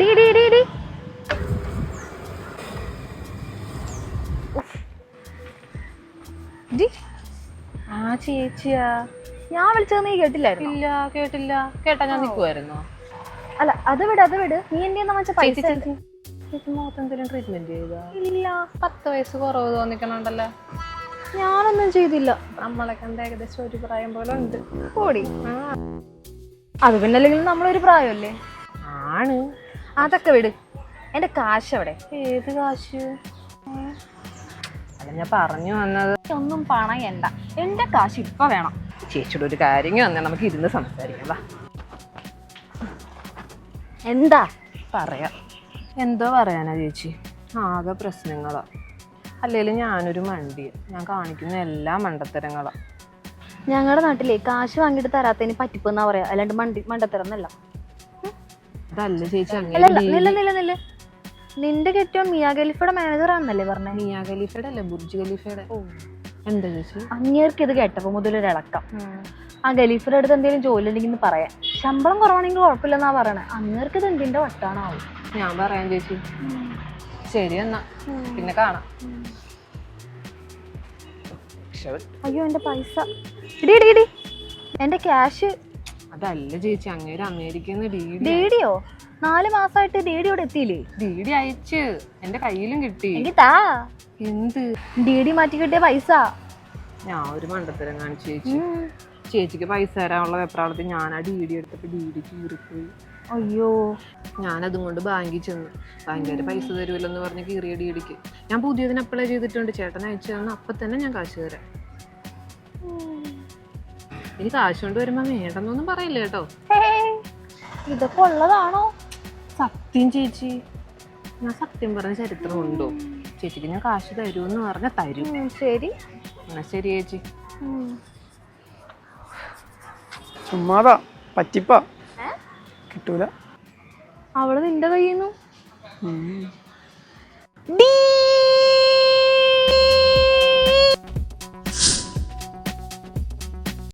D D D D D ആ ചേച്ചിയാ. ഞാൻ വിളിച്ചത് നീ കേട്ടില്ലായിരുന്നു? ഇല്ല, കേട്ടില്ല. കേട്ടാ ഞാൻ നിൽക്കുമായിരുന്നോ? അല്ല അത് വിട് നീ എന്റെ വെച്ച പൈസ മുഖത്ത് എന്തെങ്കിലും ട്രീറ്റ്മെന്റ് ചെയ്താ? ഇല്ല. 10 വയസ്സ് കുറവ് തോന്നിക്കണുണ്ടല്ലോ. ഞാനൊന്നും ചെയ്തില്ല. നമ്മളെ കണ്ട ഏകദേശം ഒരു പ്രായം പോലെ ഉണ്ട്. കൂടി അത് പിന്നെ അല്ലെങ്കിൽ നമ്മളൊരു പ്രായമല്ലേ? ആണ്. അതൊക്കെ വിട്. എന്റെ കാശ് എവിടെ? ഏത് കാശ്? അല്ല ഞാൻ പറഞ്ഞു വന്നത്. ഒന്നും പണയണ്ട, എന്റെ കാശ് ഇപ്പൊ വേണം. ചേച്ചിയുടെ ഒരു കാര്യം വന്നാൽ നമുക്ക് ഇരുന്ന് സംസാരിക്കാം. വാ. എന്താ പറയാം. എന്തോ പറയാനാ ചേച്ചി, ആകെ പ്രശ്നങ്ങളാ. അല്ലെങ്കിലും ഞാനൊരു മണ്ടി, ഞാൻ കാണിക്കുന്ന എല്ലാ മണ്ടത്തരങ്ങളാ. ഞങ്ങളുടെ നാട്ടിലെ കാശ് വാങ്ങിയിട്ട് തരാത്തതിന് പറ്റിപ്പെന്നാ പറയാ, അല്ലാണ്ട് മണ്ടത്തരം എന്നല്ല. അതല്ല ചേച്ചി, നില്ല നിന്റെ കെട്ടിയോ മിയ ഖലീഫയുടെ മാനേജർ ആണെന്നല്ലേ പറഞ്ഞേ? മിയ ഖലീഫയുടെ അല്ലേ, ബുർജ് ഖലീഫയുടെ. എന്താ ചേച്ചി? അങ്ങേർക്ക് ഇത് കേട്ടപ്പോ മുതലൊരു ഇളക്കം. ആ ഖലീഫയുടെ അടുത്ത് എന്തെങ്കിലും ജോലി ഉണ്ടെങ്കിൽ പറയാം, ശമ്പളം കുറവാണെങ്കിൽ കുഴപ്പമില്ലെന്നാ പറയണേ. അങ്ങേർക്ക് ഇത് എന്തിന്റെ വട്ടാണാവും. ഞാൻ പറയാം ചേച്ചി. ശരി എന്നാ പിന്നെ കാണാം. അയ്യോ എന്റെ പൈസ, ഇടി എന്റെ ക്യാഷ്. അതല്ല ചേച്ചി, അങ്ങേര് അമേരിക്കന്ന് ഡിഡിയോ? 4 മാസമായിട്ട് ഡിഡി ഇവിടെ എത്തിയില്ലേ? ഡിഡി അയച്ച് എന്റെ കയ്യിലും കിട്ടി. എനിക്ക് താ. എന്ത്? ഡിഡി മാറ്റി കിട്ടിയ പൈസ. ഞാൻ ഒരു മണ്ടത്തരം കാണിച്ചു ചേച്ചി. ചേച്ചിക്ക് പൈസ തരാനുള്ള വെപ്രാളത്തിൽ ഞാൻ ആ ഡിഡി എടുത്തപ്പോ ഡിഡി കീറിപ്പോയി. അയ്യോ. ഞാനതും കൊണ്ട് ബാങ്കിൽ ചെന്ന്, ബാങ്കുകാര് പൈസ തരുമല്ലെന്ന് പറഞ്ഞ് കീറിയ ഡിഡിക്ക് ഞാൻ പുതിയതിന് അപ്ലൈ ചെയ്തിട്ടുണ്ട്. ചേട്ടൻ അയച്ചു തന്ന അപ്പൊ തന്നെ ഞാൻ കാശ് തരാം. ഇനി കാശ് കൊണ്ട് വരുമ്പോ വേണ്ടെന്നൊന്നും പറയില്ല കേട്ടോ. ഇതൊക്കെ ഉള്ളതാണോ? സത്യം ചേച്ചി, ഞാൻ സത്യം പറഞ്ഞ ചരിത്രം ഉണ്ടോ? ചേച്ചിക്ക് ഞാൻ കാശ് തരൂന്ന് പറഞ്ഞ തരും. ശരി എന്നാ ശരി ചേച്ചി. ചുമ്മാതാ, പറ്റിപ്പാ, കിട്ടൂല. അവള് നിന്റെ കയ്യിൽ നിന്ന്